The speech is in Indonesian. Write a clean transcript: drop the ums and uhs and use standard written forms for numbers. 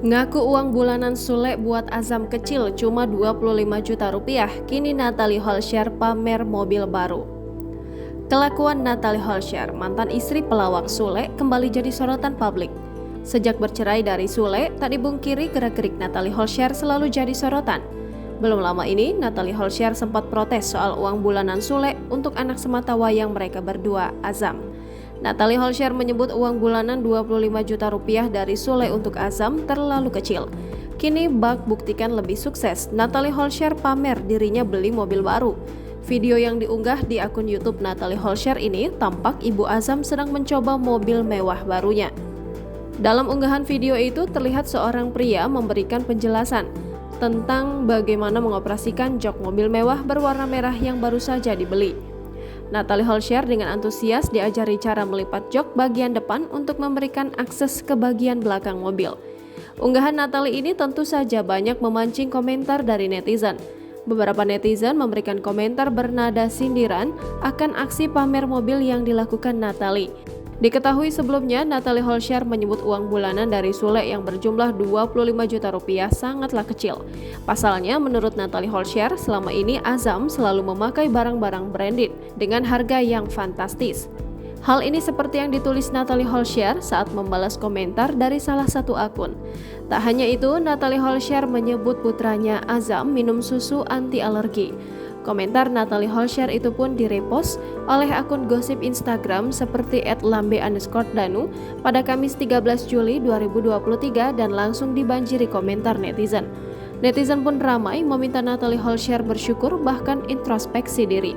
Ngaku uang bulanan Sule buat Azam kecil cuma 25 juta rupiah, kini Natalie Holscher pamer mobil baru. Kelakuan Natalie Holscher, mantan istri pelawak Sule, kembali jadi sorotan publik. Sejak bercerai dari Sule, tak dibungkiri gerak-gerik Natalie Holscher selalu jadi sorotan. Belum lama ini, Natalie Holscher sempat protes soal uang bulanan Sule untuk anak sematawayang mereka berdua, Azam. Natalie Holscher menyebut uang bulanan 25 juta rupiah dari Sule untuk Azam terlalu kecil. Kini bak buktikan lebih sukses, Natalie Holscher pamer dirinya beli mobil baru. Video yang diunggah di akun YouTube Natalie Holscher ini tampak ibu Azam sedang mencoba mobil mewah barunya. Dalam unggahan video itu terlihat seorang pria memberikan penjelasan tentang bagaimana mengoperasikan jok mobil mewah berwarna merah yang baru saja dibeli. Natalie Holscher dengan antusias diajari cara melipat jok bagian depan untuk memberikan akses ke bagian belakang mobil. Unggahan Natalie ini tentu saja banyak memancing komentar dari netizen. Beberapa netizen memberikan komentar bernada sindiran akan aksi pamer mobil yang dilakukan Natalie. Diketahui sebelumnya, Natalie Holscher menyebut uang bulanan dari Sule yang berjumlah 25 juta rupiah sangatlah kecil. Pasalnya, menurut Natalie Holscher, selama ini Azam selalu memakai barang-barang branded dengan harga yang fantastis. Hal ini seperti yang ditulis Natalie Holscher saat membalas komentar dari salah satu akun. Tak hanya itu, Natalie Holscher menyebut putranya Azam minum susu anti alergi. Komentar Natalie Holscher itu pun direpost oleh akun gosip Instagram seperti @lambe_danu pada Kamis 13 Juli 2023 dan langsung dibanjiri komentar netizen. Netizen pun ramai meminta Natalie Holscher bersyukur bahkan introspeksi diri.